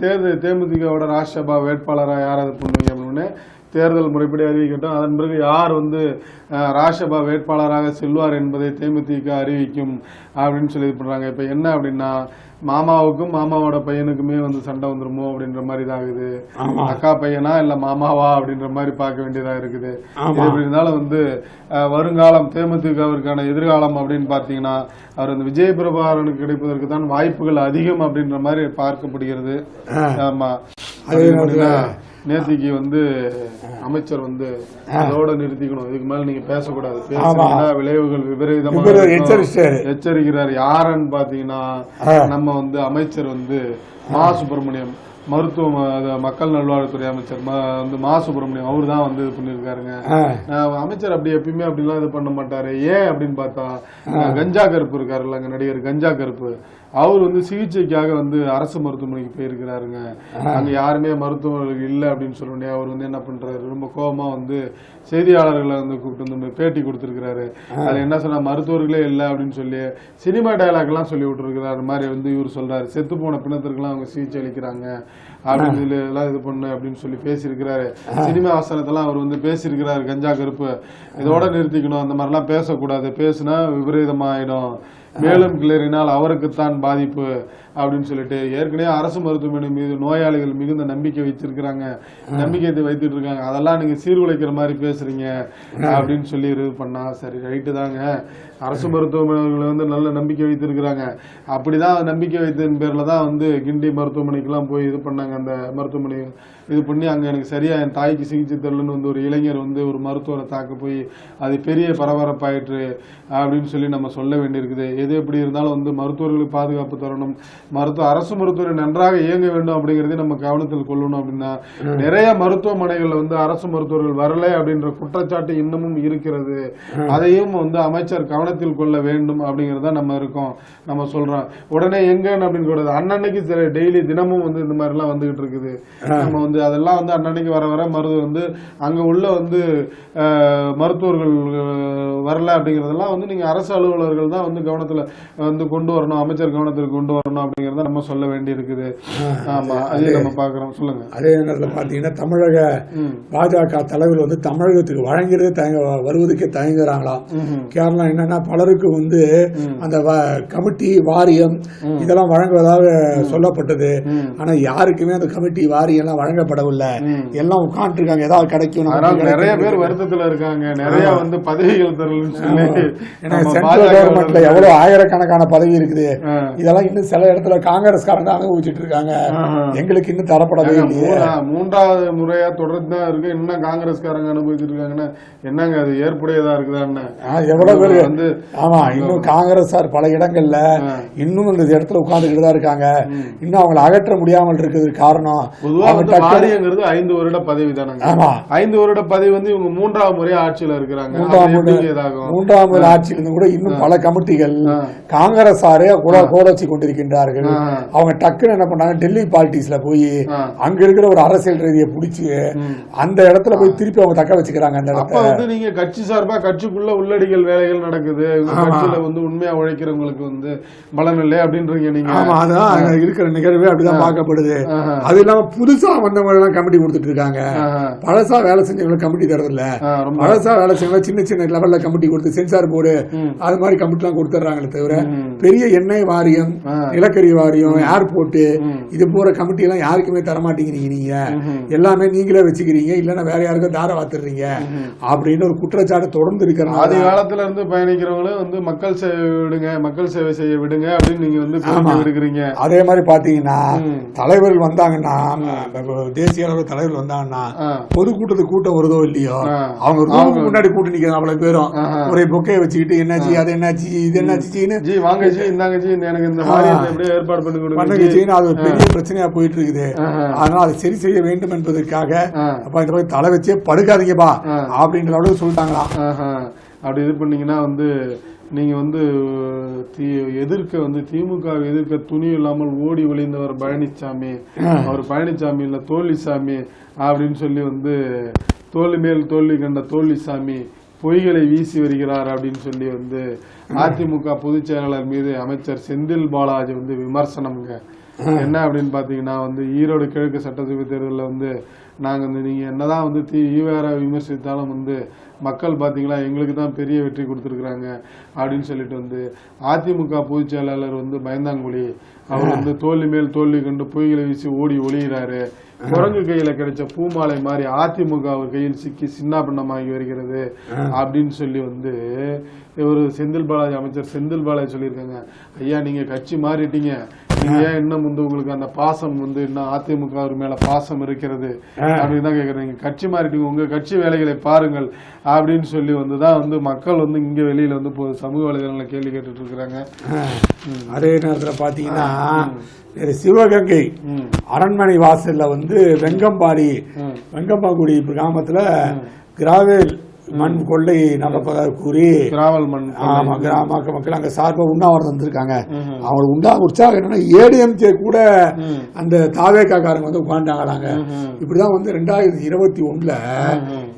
தேமுதிகவோட ராஜ்யசபா வேட்பாளராக யாராவது பண்ணுவீங்க அப்படின்னு தேர்தல் முறைப்படி அறிவிக்கட்டும். அதன் பிறகு யார் வந்து ராஜ்யசபா வேட்பாளராக செல்வார் என்பதை தேமுதிக அறிவிக்கும் அப்படின்னு சொல்லி இது பண்றாங்க. இப்ப என்ன அப்படின்னா, மாமாவுக்கும் மாமாவோட பையனுக்குமே வந்து சண்டை வந்துருமோ அப்படின்ற மாதிரி தான் இருக்குது. அக்கா பையனா இல்ல மாமாவா அப்படின்ற மாதிரி பார்க்க வேண்டியதா இருக்குது. எப்படி இருந்தாலும் வந்து வருங்காலம் தேமுதிகவிற்கான எதிர்காலம் அப்படின்னு பாத்தீங்கன்னா அவர் அந்த விஜய பிரபாகரனுக்கு கிடைப்பதற்கு தான் வாய்ப்புகள் அதிகம் அப்படின்ற மாதிரி பார்க்கப்படுகிறது. ஆமா, நேத்திக்கு வந்து அமைச்சர் வந்து அதோட நிறுத்திக்கணும், இதுக்கு மேல நீங்க பேசக்கூடாது, பேசுறீங்கன்னா விளைவுகள் விபரீதமாக எச்சரிக்கிறார். யாருன்னு பாத்தீங்கன்னா நம்ம வந்து அமைச்சர் வந்து மா சுப்பிரமணியம், மக்கள் நல்வாழ்வுத்துறை அமைச்சர் வந்து மா சுப்பிரமணியம், அவரு தான் வந்து இது பண்ணிருக்காருங்க. அமைச்சர் அப்படி எப்பயுமே அப்படிலாம் இது பண்ண மாட்டாரு. ஏன் அப்படின்னு பார்த்தா, கஞ்சா கருப்பு இருக்காருல்ல, அங்க நடிகர் கஞ்சா கருப்பு, அவர் வந்து சிகிச்சைக்காக வந்து அரசு மருத்துவமனைக்கு போயிருக்கிறாருங்க. அங்க யாருமே மருத்துவர்கள் இல்லை அப்படின்னு சொல்லி அவர் வந்து என்ன பண்றாரு, ரொம்ப கோபமா வந்து செய்தியாளர்களை வந்து கூப்பிட்டு வந்து பேட்டி கொடுத்திருக்கிறாரு. அது என்ன சொன்னா, மருத்துவர்களே இல்லை அப்படின்னு சொல்லி சினிமா டயலாக் எல்லாம் சொல்லி விட்டுருக்கிறாரு மாதிரி வந்து இவர் சொல்றாரு. செத்து போன பிணத்திற்கெல்லாம் அவங்க சிகிச்சை அளிக்கிறாங்க அப்படின்னு சொல்லி எல்லாம் இது பண்ணு அப்படின்னு சொல்லி பேசியிருக்கிறாரு. சினிமா வசனத்தெல்லாம் அவர் வந்து பேசியிருக்கிறாரு. கஞ்சா கருப்பு இதோட நிறுத்திக்கணும், அந்த மாதிரிலாம் பேசக்கூடாது, பேசுனா விபரீதமாயிடும், மேலும் கிளறினால் அவருக்குத்தான் பாதிப்பு அப்படின்னு சொல்லிட்டு ஏற்கனவே அரசு மருத்துவமனை மீது நோயாளிகள் மிகுந்த நம்பிக்கை வைத்திருக்கிறாங்க, நம்பிக்கையை வைத்துட்டு இருக்காங்க, அதெல்லாம் நீங்க சீர்குலைக்கிற மாதிரி பேசுறீங்க அப்படின்னு சொல்லி இது பண்ணா சரி ரைட்டு தாங்க. அரசு மருத்துவமனைகளை வந்து நல்ல நம்பிக்கை வைத்திருக்கிறாங்க. அப்படிதான் நம்பிக்கை வைத்ததன் பேர்ல தான் வந்து கிண்டி மருத்துவமனைக்கெல்லாம் போய் இது பண்ணாங்க. அந்த மருத்துவமனை இது பண்ணி அங்க எனக்கு சரியா என் தாய்க்கு சிகிச்சை தரலன்னு வந்து ஒரு இளைஞர் வந்து ஒரு மருத்துவரை தாக்க போய் அது பெரிய பரபரப்பாயிற்று அப்படின்னு சொல்லி நம்ம சொல்ல வேண்டியிருக்குது. எது எப்படி இருந்தாலும் வந்து மருத்துவர்களுக்கு பாதுகாப்பு தரணும், அரசு மருத்துவரை நன்றாக இயங்க வேண்டும் அப்படிங்கறதை நம்ம கவனத்தில் கொள்ளணும். அப்படின்னா நிறைய மருத்துவமனைகள்ல வந்து அரசு மருத்துவர்கள் வரல அப்படின்ற குற்றச்சாட்டு இன்னமும் இருக்கிறது. அதையும் வந்து அமைச்சர் கவனத்தில் கொள்ள வேண்டும் அப்படிங்கறத நம்ம இருக்கோம், நம்ம சொல்றோம். உடனே எங்கன்னு அப்படின்னு கூடாது, அன்னன்னைக்கு டெய்லி தினமும் வந்து இந்த மாதிரி எல்லாம் வந்துகிட்டு இருக்குது. நம்ம வந்து அதெல்லாம் வந்து அன்னன்னைக்கு வர வர மருத்துவ வந்து அங்க உள்ள வந்து மருத்துவர்கள் வரல அப்படிங்கறதெல்லாம் வந்து நீங்க அரசு அலுவலர்கள் தான் வந்து கவனத்துல வந்து கொண்டு வரணும், அமைச்சர் கவனத்தில் கொண்டு வரணும் அப்படிங்கறத நம்ம சொல்ல வேண்டி இருக்குது. ஆமா, அதே நம்ம பாக்குறோம். சொல்லுங்க. அதே நேரத்தில் பாத்தீங்கன்னா தமிழக பாஜக தலைவர் வந்து தமிழகத்துக்கு வழங்கிறது வருவதுக்கே தயங்குறாங்களாம். காரணம் என்னன்னா, பலருக்கு வந்து அந்த கமிட்டி வாரியம் இதெல்லாம் வழங்குவதாக சொல்லப்பட்டது. ஆனா யாருக்குமே அந்த கமிட்டி வாரியம் எல்லாம் வழங்கப்படவில்லை. எல்லாம் உட்கார்ந்து இருக்காங்க, ஏதாவது கிடைக்கும். நிறைய பேர் வருத்தத்துல இருக்காங்க, நிறைய வந்து பதவிகள் தரலன்னு சொல்லி. சென்ட்ரல் கவர்மெண்ட்ல எவ்வளவு ஆயிரக்கணக்கான பதவி இருக்குது, இதெல்லாம் இன்னும் சில இடத்துல இடத்துல காங்கிரஸ்காரங்க அனுபவிச்சுட்டு இருக்காங்க, எங்களுக்கு இன்னும் தரப்படவே இல்லையே. 3வது முறையா தொடர்ந்து தான் இருக்கு, இன்னும் காங்கிரஸ்காரங்க அனுபவிச்சுட்டு இருக்காங்கன்னா என்னங்க அது ஏற்புடையதா இருக்குதான்னு எவ்வளவு பேர் வந்து ஆமா இன்னும் காங்கிரஸார் பல இடங்கள்ல இன்னும் இந்த இடத்துல உட்கார்ந்துகிட்டு தான் இருக்காங்க. இன்னும் அவங்களை அகற்ற முடியாமல் இருக்கிறதுக்கு காரணம் வாரியங்கிறது 5 வருட பதவி தானே. 5 வருட பதவி வந்து இவங்க 3வது முறையா ஆட்சியில இருக்கிறாங்க. 3வது முறை ஆட்சியில இருந்து கூட இன்னும் பல கமிட்டிகள் காங்கிரஸாரே கூட வச்சு கொண்டிருக்கின்றார்கள். அவங்க டக்குன்னு என்ன பண்ணாங்க, டெல்லி பாலிடிக்ஸ்ல போய் அங்க இருக்கிற ஒரு அரசியல் ரீதியை பிடிச்சி அந்த இடத்துல போய் திருப்பி அவங்க தக்க வச்சுக்கிறாங்க. அந்த இடத்துல வந்து நீங்க கட்சி சார்பா கட்சிக்குள்ள உள்ளடிகள் வேலைகள் நடக்குது, கட்சியில வந்து உண்மையா உழைக்கிறவங்களுக்கு வந்து பலன் இல்லை அப்படின்றீங்க நீங்க. ஆமா, அதான் இருக்கிற நிகழ்வு அப்படிதான் பார்க்கப்படுது. அது இல்லாம புதுசா வந்தவங்க எல்லாம் கமிட்டி கொடுத்துட்டு இருக்காங்க. பழசா வேலை செஞ்சவங்களுக்கு கமிட்டி தரது இல்ல. பழசா வேலை செஞ்சவங்க சின்ன சின்ன லெவல்ல கமிட்டி கொடுத்து சென்சார் போர்டு அது மாதிரி கமிட்டி எல்லாம் கொடுத்துறாங்களே தவிர பெரிய எண்ணெய் வாரியம், நிலக்கரி வாரியம், ஏர்போர்ட் இது போற கமிட்டி எல்லாம் யாருக்குமே தரமாட்டேங்கிறீங்க. நீங்க எல்லாமே நீங்களே வச்சுக்கிறீங்க, இல்லன்னா வேற யாருக்கும் தார வாத்துறீங்க அப்படின்னு ஒரு குற்றச்சாட்டு தொடர்ந்து இருக்கிறாங்க. ஆதி காலத்துல இருந்து பயணிக்கிறவங்களும் வந்து மக்கள் சேவை விடுங்க, மக்கள் சேவை செய்ய விடுங்க அப்படின்னு நீங்க வந்து இருக்கிறீங்க. அதே மாதிரி பாத்தீங்கன்னா தலைவர்கள் வந்தாங்கன்னா, தேசிய அளவு தலைவர்கள் வந்தாங்கன்னா பொதுக்கூட்டத்துக்கு கூட்டம் வருதோ இல்லையோ அவங்க ரூமுக்கு முன்னாடி கூட்டு நிக்கிறாங்க. அவ்வளவு பேரும் ஒரே பொக்கையை வச்சுக்கிட்டு என்னாச்சு அது என்னாச்சு இது என்னாச்சுன்னு ஜி வாங்க ஜி இந்தாங்க ஜி எனக்கு இந்த மாதிரி எப்படியே ஏற்பாடு பண்ணி கொடுங்க. அது ஒரு பெரிய பிரச்சனையா போயிட்டு இருக்குது. அதனால அதை சரி செய்ய வேண்டும் என்பதற்காக அப்ப இந்த மாதிரி தலை வச்சே படுக்காதீங்கப்பா அப்படின்ற அளவுக்கு சொல்லிட்டாங்களா. அப்படி இது பண்ணீங்கன்னா வந்து நீங்க வந்து திமுக எதிர்க்க துணி இல்லாமல் ஓடி ஒளிந்தவர் பழனிசாமி, அவர் பழனிசாமி இல்ல தோல்லிசாமி அப்படின்னு சொல்லி வந்து தோல்வி மேல் தோல்வி கண்ட தோல்லிசாமி பொய்களை வீசி வருகிறார் அப்படின்னு சொல்லி வந்து அதிமுக பொதுச் செயலாளர் மீது அமைச்சர் செந்தில் பாலாஜி வந்து விமர்சனம்ங்க. என்ன அப்படின்னு பாத்தீங்கன்னா வந்து ஈரோடு கிழக்கு சட்டசபை தேர்தலில் வந்து நாங்க வந்து நீங்க என்னதான் வந்து ஈவேரா விமர்சித்தாலும் வந்து மக்கள் பாத்தீங்களா எங்களுக்கு தான் பெரிய வெற்றி கொடுத்துருக்குறாங்க அப்படின்னு சொல்லிட்டு வந்து அதிமுக பொதுச் செயலாளர் வந்து பயந்தாங்குழி அவர் வந்து தோல்வி மேல் தோல்வி கண்டு பொய்களை வீசி ஓடி ஒளிகிறாரு. குரங்கு கையில கிடைச்ச பூமாலை மாதிரி அதிமுக அவர் கையில் சிக்கி சின்ன பின்னமாகி வருகிறது அப்படின்னு சொல்லி வந்து ஒரு செந்தில் பாலாஜி அமைச்சர் செந்தில் பாலாஜி சொல்லியிருக்காங்க. ஐயா நீங்க கட்சி மாறிட்டீங்க, நீங்க ஏன் இன்னும் வந்து உங்களுக்கு அந்த பாசம் வந்து இன்னும் அதிமுக அவர் மேல பாசம் இருக்கிறது அப்படின்னு தான் கேக்குறீங்க. கட்சி மாறிட்டீங்க, உங்க கட்சி வேலைகளை பாருங்கள் அப்படின்னு சொல்லி வந்துதான் வந்து மக்கள் வந்து இங்க வெளியில வந்து சமூக வலைதளங்களை கேள்வி கேட்டுட்டு இருக்கிறாங்க. அதே நேரத்தில் பாத்தீங்கன்னா சிவகங்கை அரண்மனை வாசல்ல வந்து வெங்கம்பாங்குடி கிராமத்துல கிராவேல் மண் கொள்ளை நடப்பதாக கூறி கிராம மக்கள் அங்க சார்பா உண்ணாவிரதம் வந்திருக்காங்க. அவங்க உற்சாகம் என்னன்னா ஏடிஎம்கே கூட அந்த தாவேக்காரங்க வந்து உட்காந்துட்டாங்க. இப்படிதான் வந்து 2021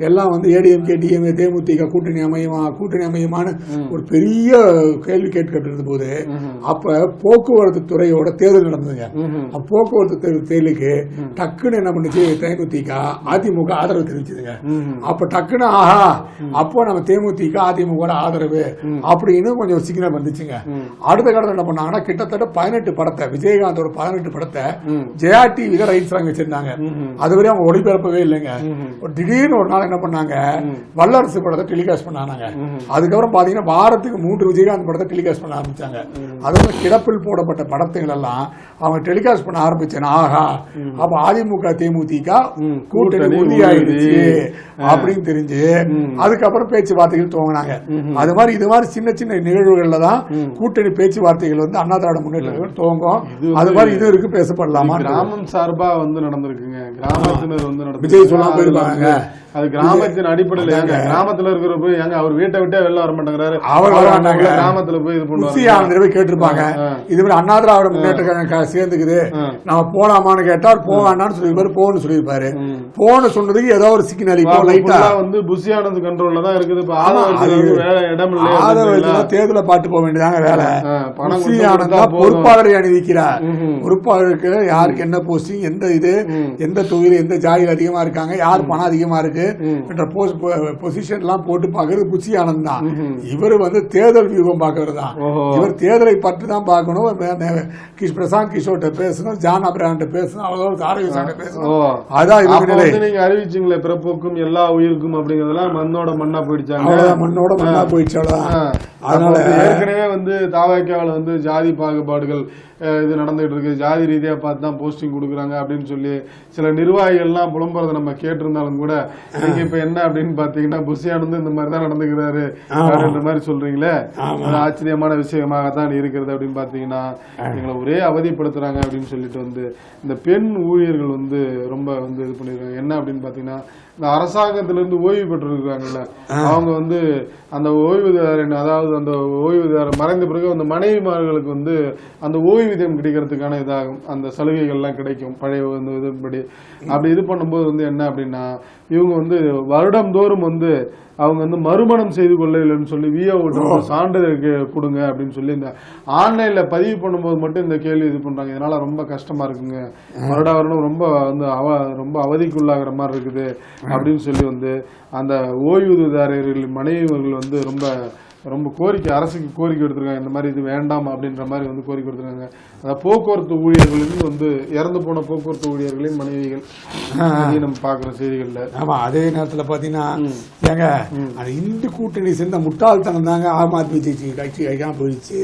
எல்லாம் வந்து ஏடிஎம்கே டிஎம்ஏ தேமுதிக கூட்டணி அமையுமான ஒரு பெரிய கேள்வி கேட்கப்பட்டிருந்த போது அப்ப போக்குவரத்து துறையோட தேர்தல் நடந்ததுங்க. போக்குவரத்து தேர்தலுக்கு டக்குன்னு என்ன பண்ணுச்சு, தேமுதிக அதிமுக ஆதரவு தெரிவிச்சதுங்க. அப்ப டக்குன்னு ஆஹா அப்போ நம்ம தேமுதிக அதிமுக ஆதரவு அப்படின்னு கொஞ்சம் சிக்னல் வந்துச்சுங்க. அடுத்த கடத்தை என்ன பண்ணாங்கன்னா கிட்டத்தட்ட 18 படத்தை விஜயகாந்தோட 18 படத்தை ஜெயா டிவில ரைட்ஸ் வாங்கி வச்சிருந்தாங்க. அதுவரை அவங்க ஒளிபரப்பவே இல்லைங்க. திடீர்னு ஒரு நாள் என்ன பண்ணாங்க, வல்லரசு படத்தை டெலிகாஸ்ட் பண்ணாங்க. அதுக்கப்புறம் பாத்தீங்கன்னா வாரத்துக்கு 3 விஜயகாந்த் படத்தை டெலிகாஸ்ட் பண்ண ஆரம்பிச்சாங்க. அதோட கிடப்பில் போடப்பட்ட படத்துகள் எல்லாம் அவங்க டெலிகாஸ்ட் பண்ண ஆரம்பிச்சேன். ஆஹா அப்ப அதிமுக தேமுதிக கூட்டணி உறுதியாயிடுச்சு அப்படின்னு தெரிஞ்சு அதுக்கப்புறம் பேச்சுவார்த்தைகள் துவங்கினாங்க. அது மாதிரி இது மாதிரி சின்ன சின்ன நிகழ்வுகள்ல தான் கூட்டணி பேச்சுவார்த்தைகள் வந்து அண்ணா திராவிட முன்னேற்ற துவங்கும். அது மாதிரி இது இருக்கு பேசப்படலாமா? கிராமம் சார்பா வந்து நடந்திருக்குங்க. கிராமத்தினர் வந்து விஜய் சொல்லாம போயிருப்பாங்க. அது கிராமத்தின் அடிப்படையில் கிராமத்துல இருக்கிற போய் அவர் வீட்டை விட்டே வெளில வர மாட்டேங்கிறாரு. கிராமத்துல போய் இது பண்ணுவாங்க கேட்டிருப்பாங்க. இது மாதிரி அண்ணா திராவிட முன்னேற்ற சேர்ந்துக்குது நம்ம போலாமான்னு கேட்டார் போவான்னு சொல்லிருப்பாரு. போன்னு சொல்லியிருப்பாரு. போன்னு சொன்னதுக்கு ஏதோ ஒரு சிக்னல் லைட்டா வந்து புஷியானது கண்ட்ரோல்ல தான் இருக்குது. தேர்தலை பாட்டு போக வேண்டியதாங்க வேலை. பொறுப்பாளரை அணிவிக்கிறார். பொறுப்பாளருக்கு யாருக்கு என்ன போஸ்டிங், எந்த இது எந்த தொகுதியில் எந்த ஜாதியில் அதிகமா இருக்காங்க, யார் பணம் அதிகமா இருக்கு, என்ற பொசிஷன் எல்லாம் போட்டு பாக்குறது புஷி ஆனந்த் தான். இவர் வந்து தேர்தல் வியூகம் பாக்குறது தான். இவர் தேர்தலை பற்றி தான் பார்க்கணும். பிரசாந்த் கிஷோர்ட்ட பேசணும், ஜான் அப்ரஹாம் பேசணும், அவ்வளவு ஆரோக்கிய பேசணும். அதான் இவங்க நீங்க அறிவிச்சீங்களே பிறப்புக்கும் எல்லா உயிருக்கும் அப்படிங்கறதெல்லாம் மண்ணோட மண்ணா போயிடுச்சாங்க. மண்ணோட மண்ணா போயிடுச்சாலும் அதனால ஏற்கனவே வந்து தாவக்காவில் வந்து ஜாதி பாகுபாடுகள் இது நடந்துகிட்டு இருக்கு, ஜாதி ரீதியா பார்த்து தான் போஸ்டிங் கொடுக்குறாங்க அப்படின்னு சொல்லி சில நிர்வாகிகள்லாம் புலம்புறதை நம்ம கேட்டிருந்தாலும் கூட நீங்க இப்ப என்ன அப்படின்னு பாத்தீங்கன்னா புஷி ஆனந்த் இந்த மாதிரி தான் நடந்துக்கிறாரு அப்படின்ற மாதிரி சொல்றீங்களே, ஆச்சரியமான விஷயமாகத்தான் இருக்கிறது. அப்படின்னு பாத்தீங்கன்னா எங்களை ஒரே அவதிப்படுத்துறாங்க அப்படின்னு சொல்லிட்டு வந்து இந்த பெண் ஊழியர்கள் வந்து ரொம்ப வந்து இது பண்ணிருக்காங்க. என்ன அப்படின்னு பாத்தீங்கன்னா இந்த அரசாங்கத்திலிருந்து ஓய்வு பெற்றிருக்காங்கல்ல, அவங்க வந்து அந்த ஓய்வுதாரன், அதாவது அந்த ஓய்வுதாரர் மறைந்த பிறகு அந்த மனைவிமார்களுக்கு வந்து அந்த ஓய்வூதியம் கிடைக்கிறதுக்கான இதாகும், அந்த சலுகைகள்லாம் கிடைக்கும் பழைய இதன்படி. அப்படி இது பண்ணும்போது வந்து என்ன அப்படின்னா இவங்க வந்து வருடம்தோறும் வந்து அவங்க வந்து மறுமணம் செய்து கொள்ளலன்னு சொல்லி விஓ சான்றிதழ் கொடுங்க அப்படின்னு சொல்லி இந்த ஆன்லைன்ல பதிவு பண்ணும்போது மட்டும் இந்த கேள்வி இது பண்றாங்க. இதனால ரொம்ப கஷ்டமா இருக்குங்க, வருடம் ரொம்ப வந்து ரொம்ப அவதிக்குள்ளாகிற மாதிரி இருக்குது அப்படின்னு சொல்லி வந்து அந்த ஓய்வூதியதாரர்கள் மனைவியர்கள் வந்து ரொம்ப ரொம்ப கோரிக்கை, அரசுக்கு கோரிக்கை எடுத்திருக்காங்க. இந்த மாதிரி இது வேண்டாம் அப்படின்ற மாதிரி வந்து கோரிக்கை எடுத்திருக்காங்க. அதாவது போக்குவரத்து ஊழியர்களின் வந்து இறந்து போன போக்குவரத்து ஊழியர்களின் மனைவிகள் நம்ம பாக்குற செய்திகள்ல. ஆமா, அதே நேரத்துல பாத்தீங்கன்னா ஏங்க அந்த இந்து கூட்டணி சேர்ந்த முட்டாள்தனம் தாங்க ஆம் ஆத்மி கட்சி கைக்காம போயிடுச்சு.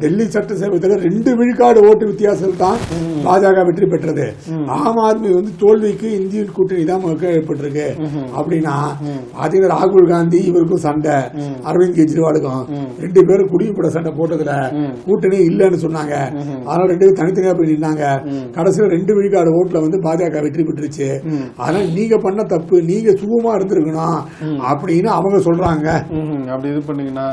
டெல்லி சட்டசபையில 2 விழுக்காடு ஓட்டு வித்தியாசத்தில் தான் பாஜக வெற்றி பெற்றது. ஆம் ஆத்மி வந்து தோல்விக்கு இந்திய கூட்டணி தான் ஏற்பட்டிருக்கு. அப்படின்னா பாத்தீங்கன்னா ராகுல் காந்தி இவருக்கும் சண்டை, அரவிந்த் கெஜ்ரிவால் 2 பேரும் குடியுப்பட சண்டை போட்டதுல கூட்டணி இல்லன்னு சொன்னாங்க. அதனால 2 பேரும் தனித்தனியா போய் நின்னாங்க. கடைசியில 2 விழுக்காடு ஓட்டுல வந்து பாஜக வெற்றி பெற்றுச்சு. அதனால நீங்க பண்ண தப்பு, நீங்க சுகமா இருந்திருக்கணும் அப்படின்னு அவங்க சொல்றாங்க. அப்படி இது பண்ணீங்கன்னா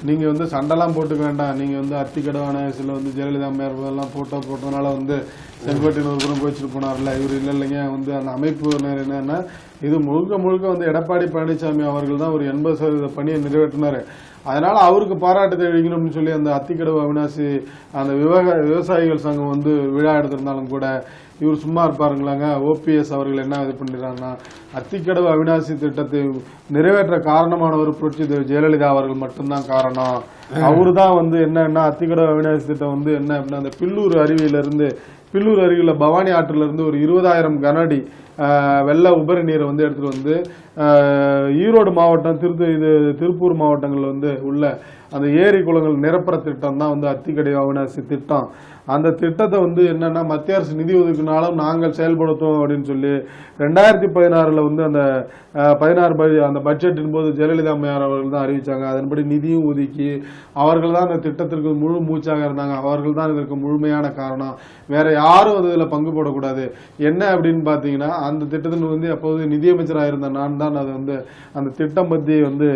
நீங்க வந்து சண்டைலாம் போட்டுக்க வேண்டாம். நீங்க வந்து அத்திக்கடவான சில வந்து ஜெயலலிதா அம்மையார் எல்லாம் போட்டதுனால வந்து செங்கோட்டையன் ஒரு புறம் போயிட்டு போனார்ல, இவர் இல்லைங்க வந்து அந்த அமைப்பு என்னன்னா இது முழுக்க முழுக்க வந்து எடப்பாடி பழனிசாமி அவர்கள் தான் ஒரு 80% பணியை நிறைவேற்றினாரு. அதனால அவருக்கு பாராட்டு தெரிவிக்கணும் அப்படின்னு சொல்லி அந்த அத்திக்கடவு அவினாசி அந்த விவசாயிகள் சங்கம் வந்து விழா எடுத்திருந்தாலும் கூட இவர் சும்மா இருப்பாருங்களாங்க. ஓபிஎஸ் அவர்கள் என்ன இது பண்ணிடுறாங்கன்னா அத்திக்கடவு அவினாசி திட்டத்தை நிறைவேற்ற காரணமானவர் புரட்சி ஜெயலலிதா அவர்கள் மட்டும்தான் காரணம். அவரு தான் வந்து என்னன்னா அத்திக்கடவு அவினாசி திட்டம் வந்து என்ன அப்படின்னா அந்த பில்லூர் அருவியில பவானி ஆற்றில இருந்து ஒரு 20,000 கனஅடி வெள்ள உபரி நீரை வந்து எடுத்துட்டு வந்து ஈரோடு மாவட்டம் திருப்பூர் மாவட்டங்கள்ல வந்து உள்ள அந்த ஏரி குளங்கள் நிரப்புற திட்டம் தான் வந்து அத்திக்கடவு அவினாசி திட்டம். அந்த திட்டத்தை வந்து என்னன்னா மத்திய அரசு நிதி ஒதுக்கினாலும் நாங்கள் செயல்படுத்துவோம் அப்படின்னு சொல்லி 2016 வந்து அந்த 16 அந்த பட்ஜெட்டின் போது ஜெயலலிதா அம்மையார் அவர்கள் தான் அறிவிச்சாங்க. அதன்படி நிதியும் ஒதுக்கி அவர்கள் தான் அந்த திட்டத்திற்கு முழு மூச்சாக இருந்தாங்க. அவர்கள் தான் இதற்கு முழுமையான காரணம், வேற யாரும் அதில் பங்கு போடக்கூடாது. என்ன அப்படின்னு பாத்தீங்கன்னா அந்த திட்டத்தின் வந்து அப்போது நிதியமைச்சராக இருந்த நான் தான் அது வந்து அந்த திட்டம் பத்தி வந்து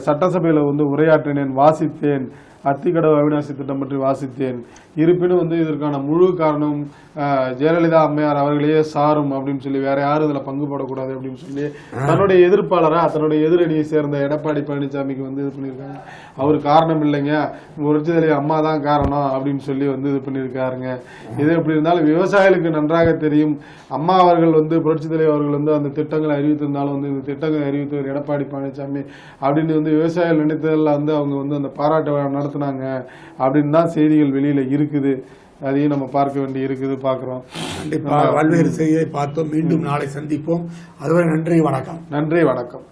சட்டசபையில வந்து உரையாற்றினேன், வாசித்தேன், அத்திக்கடவு அவினாசி திட்டம் பற்றி வாசித்தேன். இருப்பினும் வந்து இதற்கான முழு காரணம் ஜெயலலிதா அம்மையார் அவர்களே சாரும் அப்படின்னு சொல்லி வேற யாரும் இதுல பங்கு போடக்கூடாது அப்படின்னு சொல்லி தன்னுடைய எதிர்ப்பாளரா தன்னுடைய எதிரணியை சேர்ந்த எடப்பாடி பழனிசாமிக்கு வந்து இது பண்ணிருக்காங்க. அவரு காரணம் இல்லைங்க, புரட்சி தலைவி அம்மா தான் காரணம் அப்படின்னு சொல்லி வந்து இது பண்ணிருக்காருங்க. இது எப்படி இருந்தாலும் விவசாயிகளுக்கு நன்றாக தெரியும். அம்மா அவர்கள் வந்து புரட்சி தலைவர் அவர்கள் வந்து அந்த திட்டங்களை அறிவித்திருந்தாலும் வந்து இந்த திட்டங்களை அறிவித்தவர் எடப்பாடி பழனிசாமி அப்படின்னு வந்து விவசாயிகள் நினைத்ததில் வந்து அவங்க வந்து அந்த பாராட்டு விழா நடத்தினாங்க அப்படின்னு தான் செய்திகள் வெளியில இருக்குது. அதையும் நம்ம பார்க்க வேண்டி இருக்குது, பார்க்கிறோம். கண்டிப்பா பல்வேறு செய்தியை பார்த்தோம். மீண்டும் நாளை சந்திப்போம். அதுவரை நன்றி, வணக்கம். நன்றி, வணக்கம்.